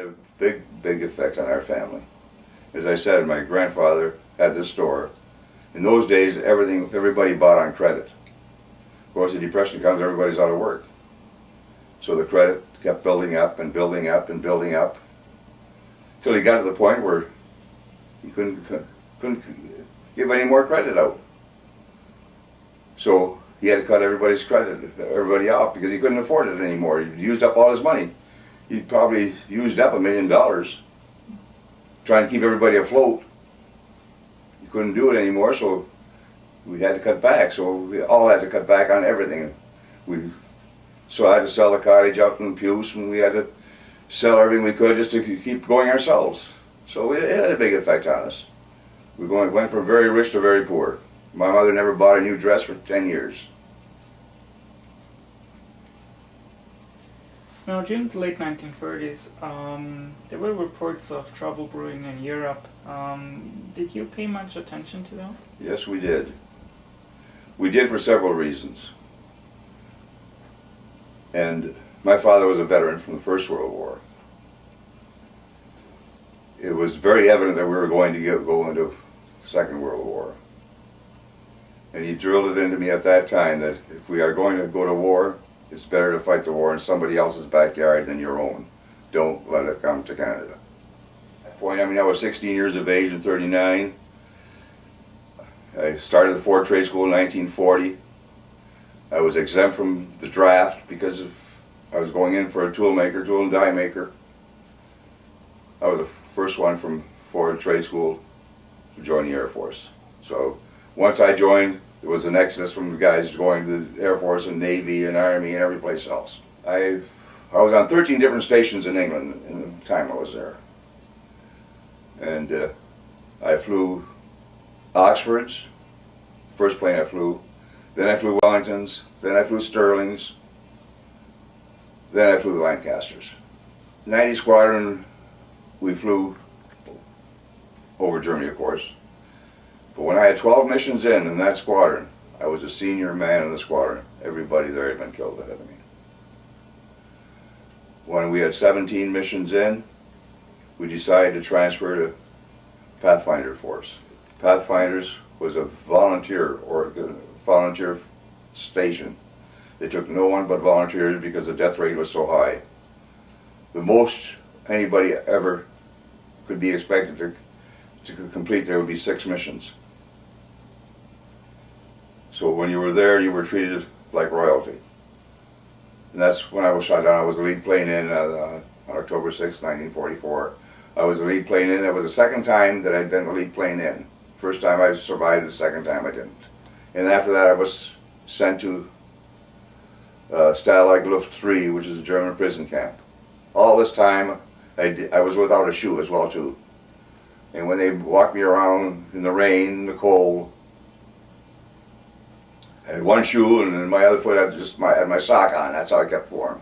had a big effect on our family. As I said, my grandfather had this store. In those days, everybody bought on credit. Of course, the Depression comes, everybody's out of work. So the credit kept building up and building up and building up, till he got to the point where he couldn't give any more credit out. So he had to cut everybody off, because he couldn't afford it anymore. He used up all his money. He probably used up $1 million trying to keep everybody afloat. He couldn't do it anymore, so we had to cut back. So we all had to cut back on everything. So I had to sell the cottage up in Beaune, and we had to sell everything we could just to keep going ourselves. So it had a big effect on us. We went from very rich to very poor. My mother never bought a new dress for 10 years. Now, during the late 1930s, there were reports of trouble brewing in Europe. Did you pay much attention to that? Yes, we did. We did for several reasons. And my father was a veteran from the First World War. It was very evident that we were going to go into the Second World War. And he drilled it into me at that time that if we are going to go to war, it's better to fight the war in somebody else's backyard than your own. Don't let it come to Canada. At that point, I was 16 years of age in '39. I started the Ford Trade School in 1940. I was exempt from the draft because I was going in for a tool and die maker. I was the first one from Ford Trade School to join the Air Force. So once I joined, there was an exodus from the guys going to the Air Force and Navy and Army and every place else. I was on 13 different stations in England in the time I was there. And I flew Oxfords, first plane I flew, then I flew Wellingtons, then I flew Sterlings, then I flew the Lancasters. 90 Squadron, we flew over Germany, of course. But when I had 12 missions in that squadron, I was a senior man in the squadron. Everybody there had been killed ahead of me. When we had 17 missions in, we decided to transfer to Pathfinder Force. Pathfinders was a volunteer station. They took no one but volunteers because the death rate was so high. The most anybody ever could be expected to complete there would be 6 missions. So when you were there, you were treated like royalty. And that's when I was shot down. I was the lead plane in on October 6, 1944. I was the lead plane in. It was the second time that I'd been the lead plane in. First time I survived, the second time I didn't. And after that I was sent to Stalag Luft 3, which is a German prison camp. All this time I was without a shoe as well too. And when they walked me around in the rain, in the cold, I had one shoe and in my other foot I had my sock on. That's how I kept warm.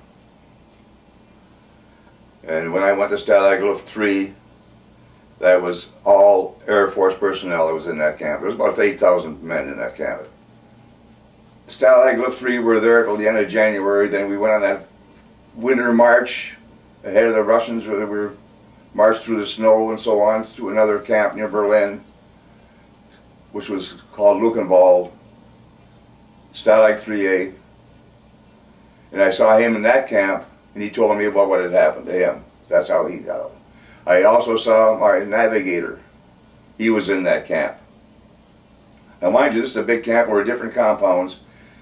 And when I went to Stalag Luft 3, that was all Air Force personnel that was in that camp. There was about 8,000 men in that camp. Stalag Luft 3 were there till the end of January. Then we went on that winter march ahead of the Russians, where we were marched through the snow and so on to another camp near Berlin, which was called Luckenwald, Stalag 3A. And I saw him in that camp, and he told me about what had happened to him. That's how he got out. I also saw my navigator. He was in that camp. Now mind you, this is a big camp. We're different compounds.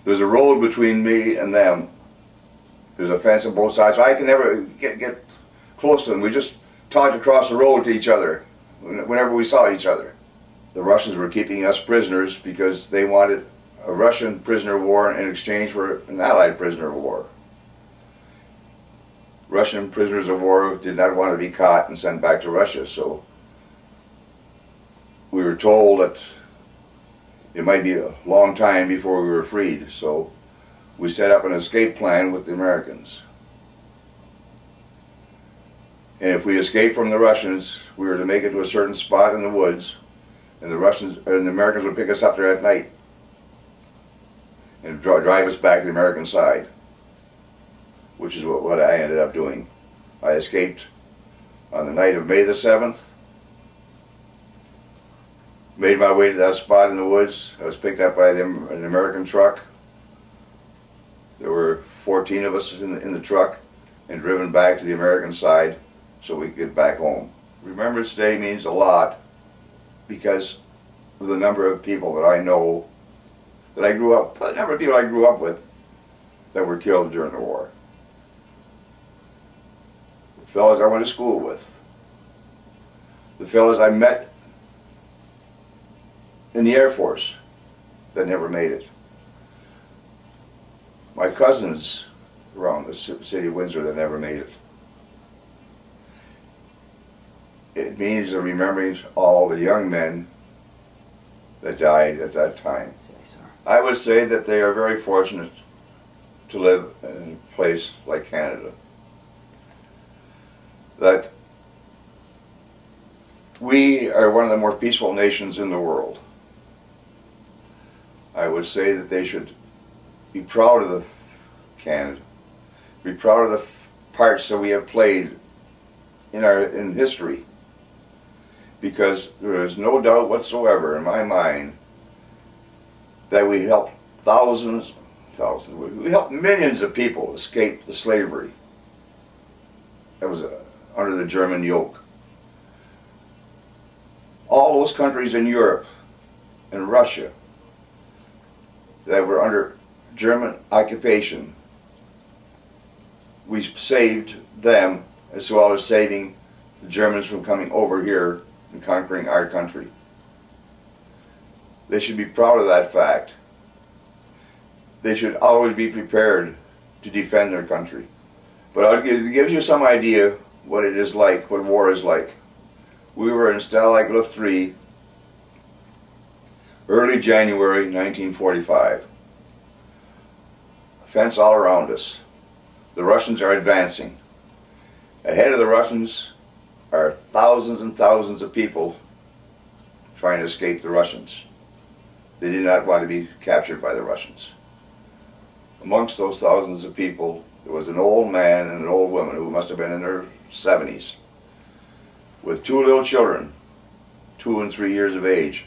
There's a road between me and them. There's a fence on both sides, so I can never get close to them. We just talked across the road to each other whenever we saw each other. The Russians were keeping us prisoners because they wanted a Russian prisoner of war in exchange for an Allied prisoner of war. Russian prisoners of war did not want to be caught and sent back to Russia, so we were told that it might be a long time before we were freed, so we set up an escape plan with the Americans. And if we escaped from the Russians, we were to make it to a certain spot in the woods, and the Americans would pick us up there at night and drive us back to the American side, which is what I ended up doing. I escaped on the night of May the 7th. Made my way to that spot in the woods. I was picked up by an American truck. There were 14 of us in the truck and driven back to the American side so we could get back home. Remembrance Day means a lot because of the number of people that I know, the number of people I grew up with that were killed during the war. The fellows I went to school with, the fellows I met in the Air Force that never made it. My cousins around the city of Windsor that never made it. It means remembering all the young men that died at that time. I would say that they are very fortunate to live in a place like Canada. That we are one of the more peaceful nations in the world. I would say that they should be proud of Canada, be proud of the parts that we have played in history, because there is no doubt whatsoever in my mind that we helped we helped millions of people escape the slavery that was under the German yoke. All those countries in Europe and Russia that were under German occupation, we saved them as well as saving the Germans from coming over here and conquering our country. They should be proud of that fact. They should always be prepared to defend their country. But it gives you some idea what it is like, what war is like. We were in Stalag Luft 3, early January 1945. A fence all around us. The Russians are advancing. Ahead of the Russians are thousands and thousands of people trying to escape the Russians. They did not want to be captured by the Russians. Amongst those thousands of people, there was an old man and an old woman who must have been in their 70s, with two little children, 2 and 3 years of age,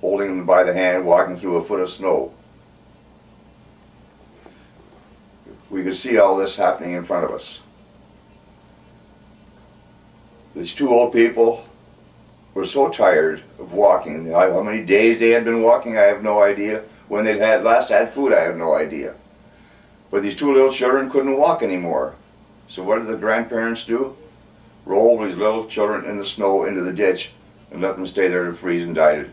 holding them by the hand, walking through a foot of snow. We could see all this happening in front of us. These two old people were so tired of walking. How many days they had been walking, I have no idea. When they had last had food, I have no idea. But these two little children couldn't walk anymore. So what did the grandparents do? Roll these little children in the snow into the ditch and let them stay there to freeze and die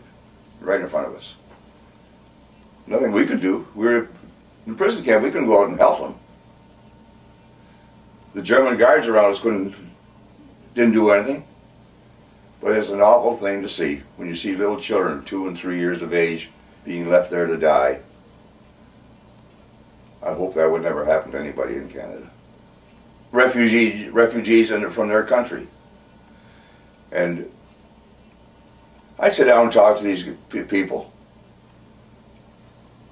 right in front of us. Nothing we could do. We were in a prison camp. We couldn't go out and help them. The German guards around us didn't do anything. But it's an awful thing to see when you see little children, 2 and 3 years of age, being left there to die. I hope that would never happen to anybody in Canada. Refugees from their country. And I sit down and talk to these people.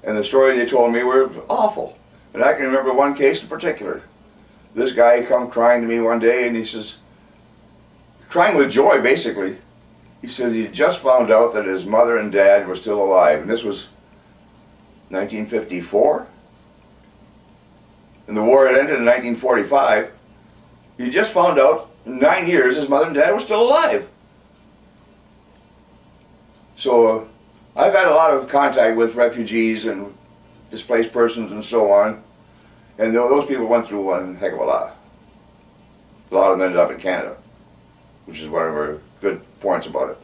And the story they told me were awful. And I can remember one case in particular. This guy come crying to me one day and he says, crying with joy basically, he says he just found out that his mother and dad were still alive. And this was 1954. And the war had ended in 1945. He just found out in 9 years his mother and dad were still alive. So I've had a lot of contact with refugees and displaced persons and so on. And those people went through one heck of a lot. A lot of them ended up in Canada, which is one of our good points about it.